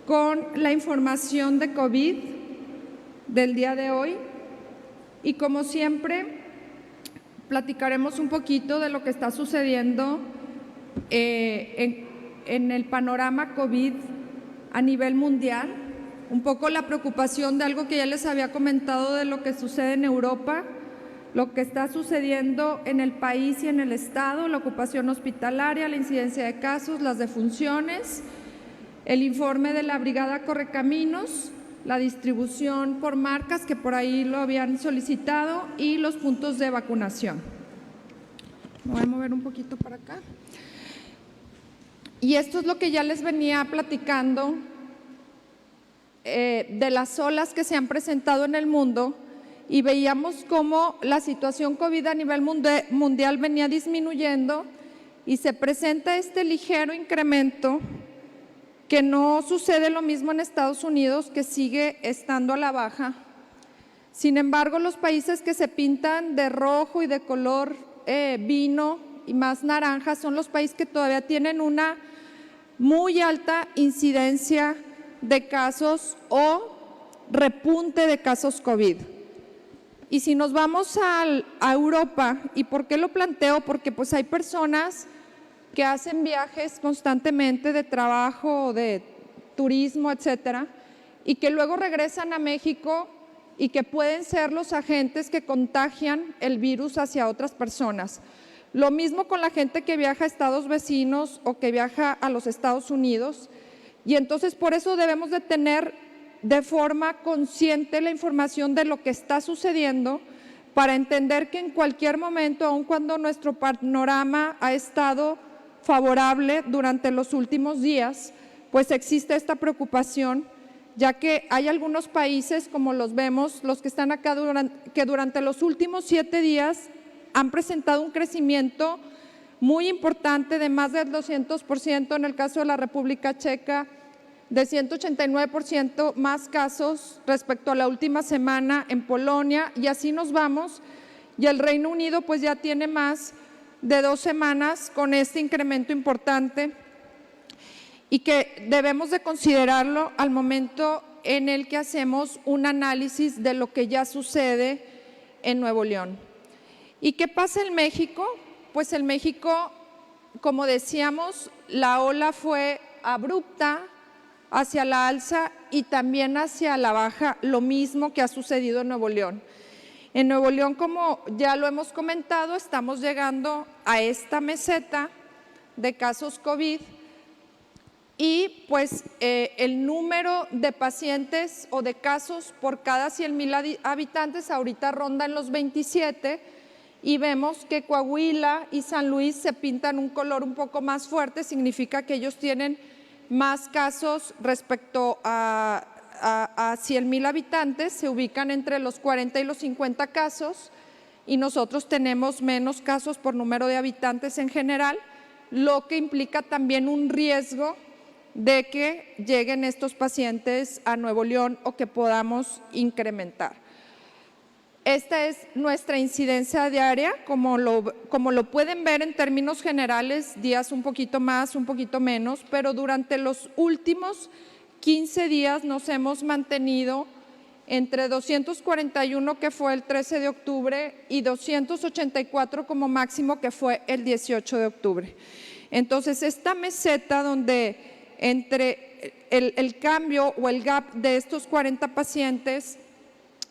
con la información de COVID del día de hoy y, como siempre, platicaremos un poquito de lo que está sucediendo en el panorama COVID a nivel mundial, un poco la preocupación de algo que ya les había comentado de lo que sucede en Europa, lo que está sucediendo en el país y en el estado, la ocupación hospitalaria, la incidencia de casos, las defunciones, el informe de la Brigada Correcaminos, la distribución por marcas, que por ahí lo habían solicitado, y los puntos de vacunación. Me voy a mover un poquito para acá. Y esto es lo que ya les venía platicando de las olas que se han presentado en el mundo, y veíamos cómo la situación COVID a nivel mundial venía disminuyendo y se presenta este ligero incremento, que no sucede lo mismo en Estados Unidos, que sigue estando a la baja. Sin embargo, los países que se pintan de rojo y de color vino y más naranja son los países que todavía tienen una muy alta incidencia de casos o repunte de casos COVID. Y si nos vamos a Europa, ¿y por qué lo planteo? Porque pues hay personas que hacen viajes constantemente de trabajo, de turismo, etcétera, y que luego regresan a México y que pueden ser los agentes que contagian el virus hacia otras personas. Lo mismo con la gente que viaja a estados vecinos o que viaja a los Estados Unidos, y entonces por eso debemos de tener de forma consciente la información de lo que está sucediendo, para entender que en cualquier momento, aun cuando nuestro panorama ha estado favorable durante los últimos días, pues existe esta preocupación, ya que hay algunos países, como los vemos, los que están acá, que durante los últimos 7 días han presentado un crecimiento muy importante de más del 200%, en el caso de la República Checa, de 189% más casos respecto a la última semana en Polonia, y así nos vamos, y el Reino Unido pues ya tiene más de 2 semanas con este incremento importante, y que debemos de considerarlo al momento en el que hacemos un análisis de lo que ya sucede en Nuevo León. ¿Y qué pasa en México? Pues en México, como decíamos, la ola fue abrupta hacia la alza y también hacia la baja, lo mismo que ha sucedido en Nuevo León. En Nuevo León, como ya lo hemos comentado, estamos llegando a esta meseta de casos COVID, y pues el número de pacientes o de casos por cada 100,000 habitantes ahorita ronda en los 27, y vemos que Coahuila y San Luis se pintan un color un poco más fuerte, significa que ellos tienen más casos respecto a 100,000 habitantes, se ubican entre los 40 y los 50 casos, y nosotros tenemos menos casos por número de habitantes en general, lo que implica también un riesgo de que lleguen estos pacientes a Nuevo León o que podamos incrementar. Esta es nuestra incidencia diaria, como lo pueden ver en términos generales, días un poquito más, un poquito menos, pero durante los últimos 15 días nos hemos mantenido entre 241, que fue el 13 de octubre, y 284 como máximo, que fue el 18 de octubre. Entonces, esta meseta donde entre el cambio o el gap de estos 40 pacientes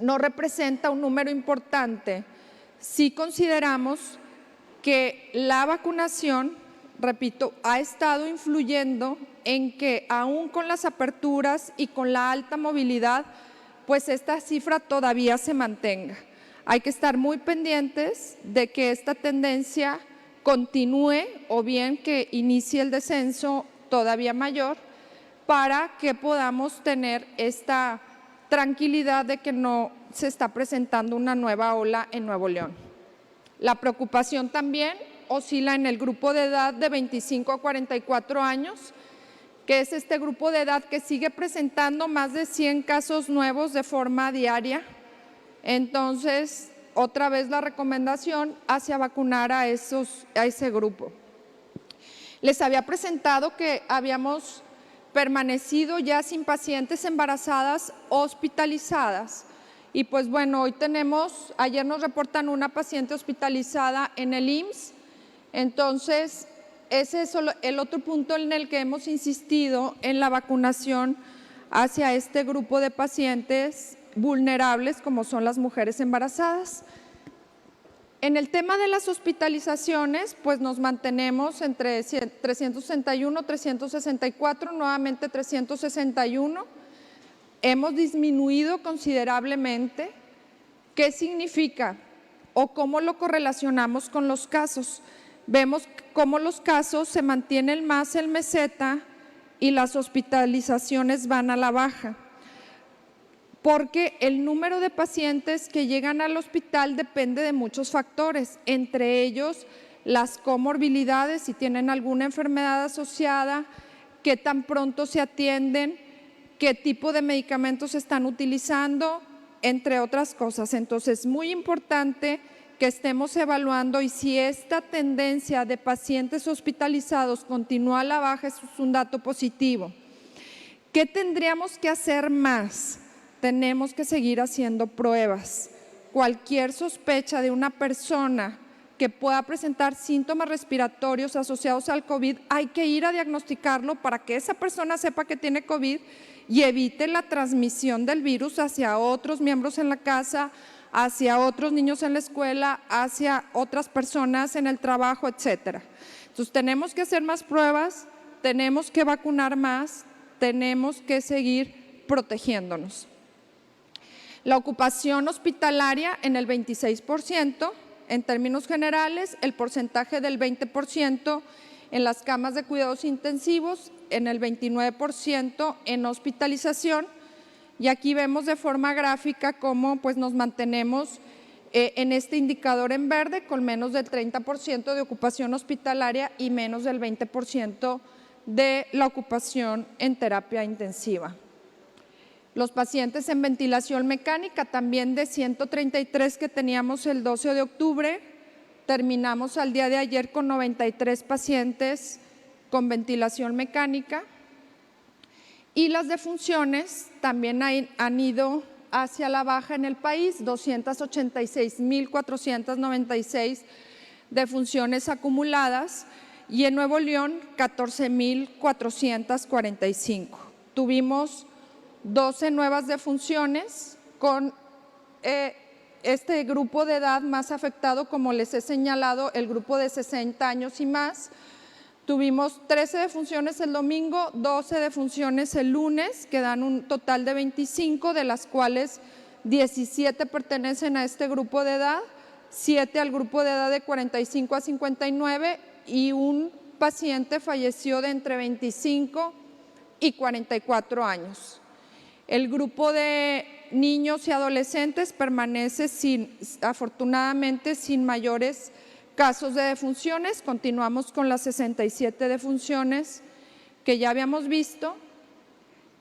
no representa un número importante si consideramos que la vacunación, repito, ha estado influyendo en que aún con las aperturas y con la alta movilidad, pues esta cifra todavía se mantenga. Hay que estar muy pendientes de que esta tendencia continúe o bien que inicie el descenso todavía mayor, para que podamos tener esta tranquilidad de que no se está presentando una nueva ola en Nuevo León. La preocupación también oscila en el grupo de edad de 25 a 44 años, que es este grupo de edad que sigue presentando más de 100 casos nuevos de forma diaria. Entonces, otra vez la recomendación hacia vacunar a ese grupo. Les había presentado que habíamos permanecido ya sin pacientes embarazadas hospitalizadas. Y pues bueno, hoy tenemos, ayer nos reportan una paciente hospitalizada en el IMSS. Entonces, ese es el otro punto en el que hemos insistido en la vacunación hacia este grupo de pacientes vulnerables como son las mujeres embarazadas. En el tema de las hospitalizaciones, pues nos mantenemos entre 361, 364, nuevamente 361. Hemos disminuido considerablemente. ¿Qué significa o cómo lo correlacionamos con los casos? Vemos cómo los casos se mantienen más en meseta y las hospitalizaciones van a la baja, porque el número de pacientes que llegan al hospital depende de muchos factores, entre ellos las comorbilidades, si tienen alguna enfermedad asociada, qué tan pronto se atienden, qué tipo de medicamentos están utilizando, entre otras cosas. Entonces, es muy importante que estemos evaluando, y si esta tendencia de pacientes hospitalizados continúa a la baja, eso es un dato positivo. ¿Qué tendríamos que hacer más? Tenemos que seguir haciendo pruebas. Cualquier sospecha de una persona que pueda presentar síntomas respiratorios asociados al COVID, hay que ir a diagnosticarlo para que esa persona sepa que tiene COVID y evite la transmisión del virus hacia otros miembros en la casa, hacia otros niños en la escuela, hacia otras personas en el trabajo, etcétera. Entonces, tenemos que hacer más pruebas, tenemos que vacunar más, tenemos que seguir protegiéndonos. La ocupación hospitalaria en el 26%, en términos generales, el porcentaje del 20% en las camas de cuidados intensivos, en el 29% en hospitalización. Y aquí vemos de forma gráfica cómo pues nos mantenemos en este indicador en verde con menos del 30% de ocupación hospitalaria y menos del 20% de la ocupación en terapia intensiva. Los pacientes en ventilación mecánica, también de 133 que teníamos el 12 de octubre, terminamos al día de ayer con 93 pacientes con ventilación mecánica. Y las defunciones también han ido hacia la baja en el país, 286,496 defunciones acumuladas, y en Nuevo León 14,445. Tuvimos 12 nuevas defunciones con este grupo de edad más afectado, como les he señalado, el grupo de 60 años y más. Tuvimos 13 defunciones el domingo, 12 defunciones el lunes, que dan un total de 25, de las cuales 17 pertenecen a este grupo de edad, 7 al grupo de edad de 45 a 59 y un paciente falleció de entre 25 y 44 años. El grupo de niños y adolescentes permanece afortunadamente sin mayores casos de defunciones. Continuamos con las 67 defunciones que ya habíamos visto.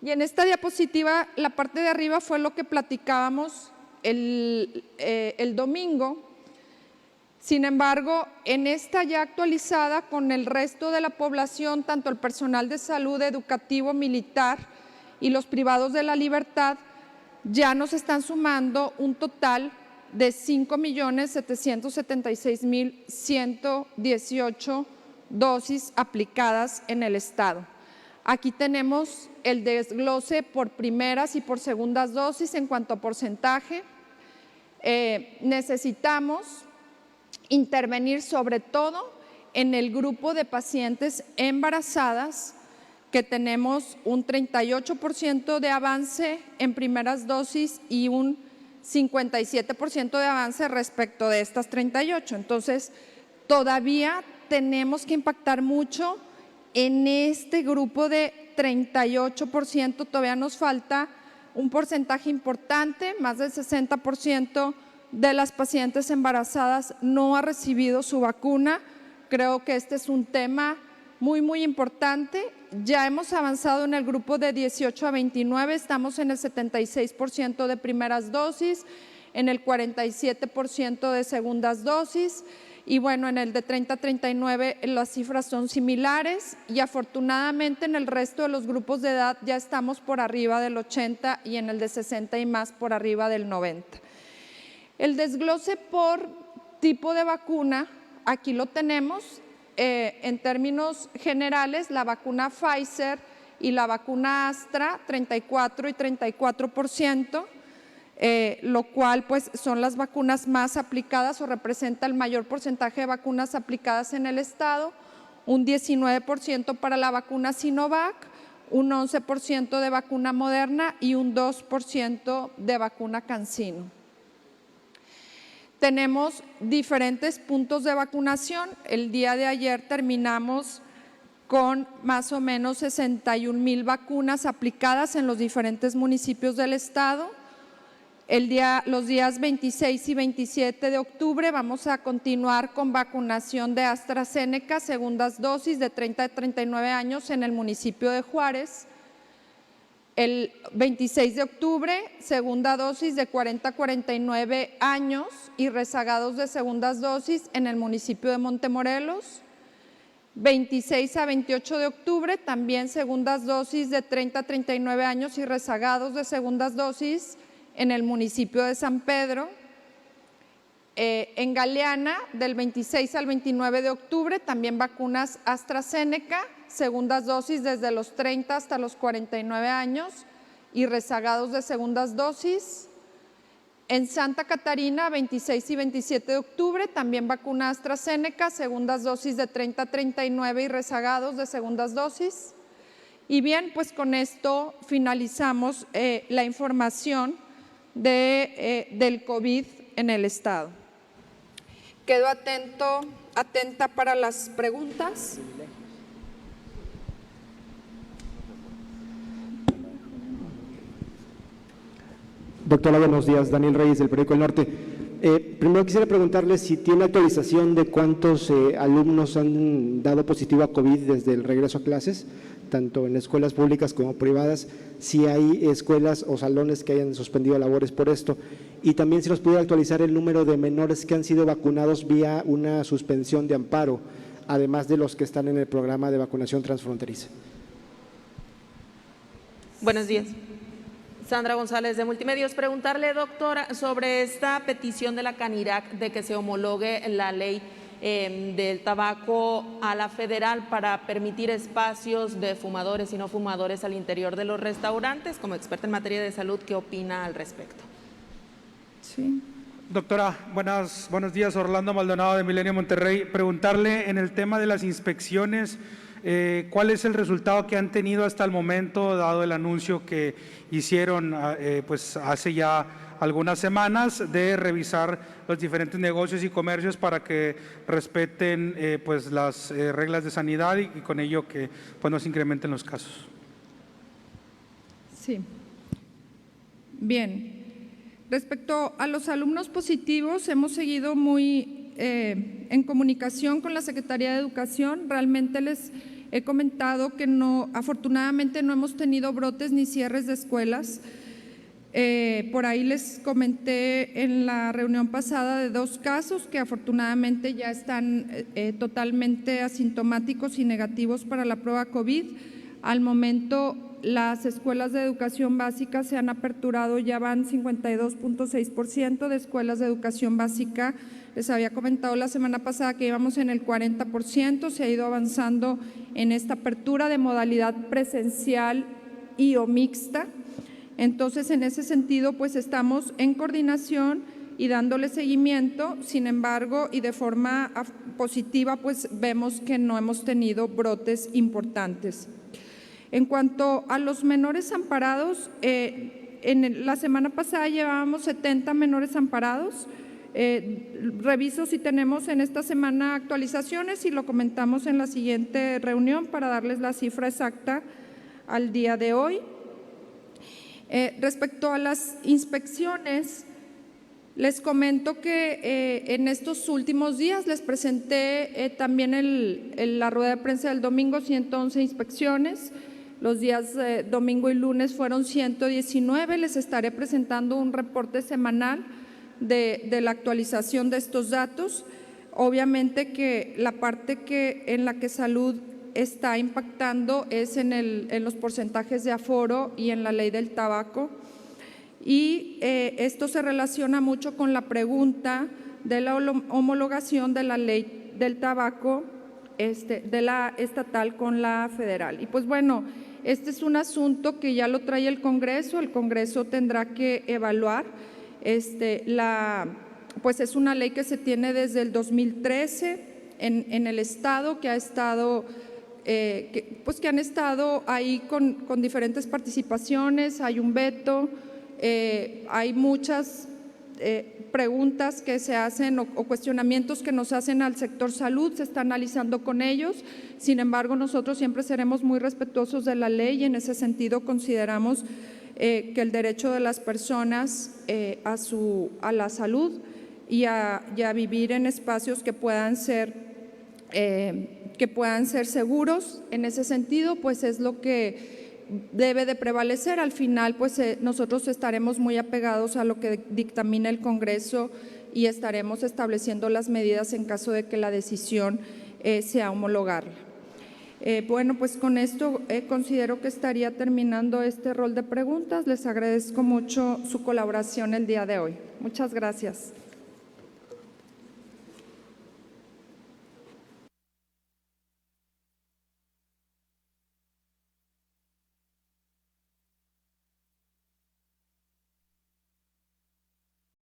Y en esta diapositiva, la parte de arriba fue lo que platicábamos el domingo. Sin embargo, en esta ya actualizada con el resto de la población, tanto el personal de salud, educativo, militar y los privados de la libertad, ya nos están sumando un total de 5,776,118 dosis aplicadas en el estado. Aquí tenemos el desglose por primeras y por segundas dosis en cuanto a porcentaje. Necesitamos intervenir sobre todo en el grupo de pacientes embarazadas, que tenemos un 38% de avance en primeras dosis y un 57% de avance respecto de estas 38. Entonces, todavía tenemos que impactar mucho en este grupo de 38%, todavía nos falta un porcentaje importante, más del 60% de las pacientes embarazadas no ha recibido su vacuna. Creo que este es un tema muy importante. Ya hemos avanzado en el grupo de 18 a 29, estamos en el 76% de primeras dosis, en el 47% de segundas dosis, Y bueno, en el de 30 a 39 las cifras son similares y afortunadamente en el resto de los grupos de edad ya estamos por arriba del 80 y en el de 60 y más por arriba del 90. El desglose por tipo de vacuna, aquí lo tenemos. En términos generales, la vacuna Pfizer y la vacuna Astra, 34 y 34%. Lo cual pues son las vacunas más aplicadas o representa el mayor porcentaje de vacunas aplicadas en el estado, un 19% para la vacuna Sinovac, un 11% de vacuna Moderna y un 2% de vacuna CanSino. Tenemos diferentes puntos de vacunación. El día de ayer terminamos con más o menos 61,000 vacunas aplicadas en los diferentes municipios del estado. Los días 26 y 27 de octubre vamos a continuar con vacunación de AstraZeneca, segundas dosis de 30 a 39 años en el municipio de Juárez. El 26 de octubre, segunda dosis de 40 a 49 años y rezagados de segundas dosis en el municipio de Montemorelos. 26 a 28 de octubre, también segundas dosis de 30 a 39 años y rezagados de segundas dosis en el municipio de San Pedro. En Galeana, del 26 al 29 de octubre, también vacunas AstraZeneca, segundas dosis desde los 30 hasta los 49 años y rezagados de segundas dosis. En Santa Catarina, 26 y 27 de octubre, también vacuna AstraZeneca, segundas dosis de 30 a 39 y rezagados de segundas dosis. Y bien, pues con esto finalizamos la información del COVID en el estado. Quedo atenta para las preguntas. Doctora, buenos días. Daniel Reyes, del periódico El Norte. Primero quisiera preguntarle si tiene actualización de cuántos alumnos han dado positivo a COVID desde el regreso a clases, tanto en escuelas públicas como privadas, si hay escuelas o salones que hayan suspendido labores por esto, y también si nos pudiera actualizar el número de menores que han sido vacunados vía una suspensión de amparo, además de los que están en el programa de vacunación transfronteriza. Buenos días. Sandra González de Multimedios. Preguntarle, doctora, sobre esta petición de la Canirac de que se homologue la ley del tabaco a la federal para permitir espacios de fumadores y no fumadores al interior de los restaurantes. Como experta en materia de salud, ¿qué opina al respecto? Sí. Doctora, buenos días. Orlando Maldonado de Milenio Monterrey. Preguntarle en el tema de las inspecciones, ¿cuál es el resultado que han tenido hasta el momento, dado el anuncio que hicieron pues hace ya algunas semanas de revisar los diferentes negocios y comercios para que respeten pues las reglas de sanidad y con ello que pues no se incrementen los casos? Sí. Bien. Respecto a los alumnos positivos, hemos seguido muy en comunicación con la Secretaría de Educación. Realmente les he comentado que afortunadamente no hemos tenido brotes ni cierres de escuelas. Por ahí les comenté en la reunión pasada de 2 casos que afortunadamente ya están totalmente asintomáticos y negativos para la prueba COVID. Al momento, las escuelas de educación básica se han aperturado, ya van 52.6% de escuelas de educación básica. Les había comentado la semana pasada que íbamos en el 40%, se ha ido avanzando en esta apertura de modalidad presencial y o mixta. Entonces, en ese sentido, pues estamos en coordinación y dándole seguimiento. Sin embargo, y de forma positiva, pues vemos que no hemos tenido brotes importantes. En cuanto a los menores amparados, la semana pasada llevábamos 70 menores amparados. Reviso si tenemos en esta semana actualizaciones y lo comentamos en la siguiente reunión para darles la cifra exacta al día de hoy. Respecto a las inspecciones, les comento que en estos últimos días les presenté también la rueda de prensa del domingo, 111 inspecciones. Los días domingo y lunes fueron 119. Les estaré presentando un reporte semanal de la actualización de estos datos. Obviamente que la parte en la que salud está impactando es en los porcentajes de aforo y en la ley del tabaco. Y esto se relaciona mucho con la pregunta de la homologación de la ley del tabaco, de la estatal con la federal. Y pues bueno, este es un asunto que ya lo trae el Congreso tendrá que evaluar. Pues es una ley que se tiene desde el 2013 en el Estado, que ha estado, que han estado ahí con diferentes participaciones, hay un veto, hay muchas preguntas que se hacen o cuestionamientos que nos hacen al sector salud, se está analizando con ellos. Sin embargo, nosotros siempre seremos muy respetuosos de la ley y en ese sentido consideramos que el derecho de las personas a la salud y a vivir en espacios que puedan ser seguros, en ese sentido, pues es lo que debe de prevalecer. Al final, pues nosotros estaremos muy apegados a lo que dictamina el Congreso y estaremos estableciendo las medidas en caso de que la decisión sea homologarla. Bueno, pues con esto considero que estaría terminando este rol de preguntas. Les agradezco mucho su colaboración el día de hoy. Muchas gracias.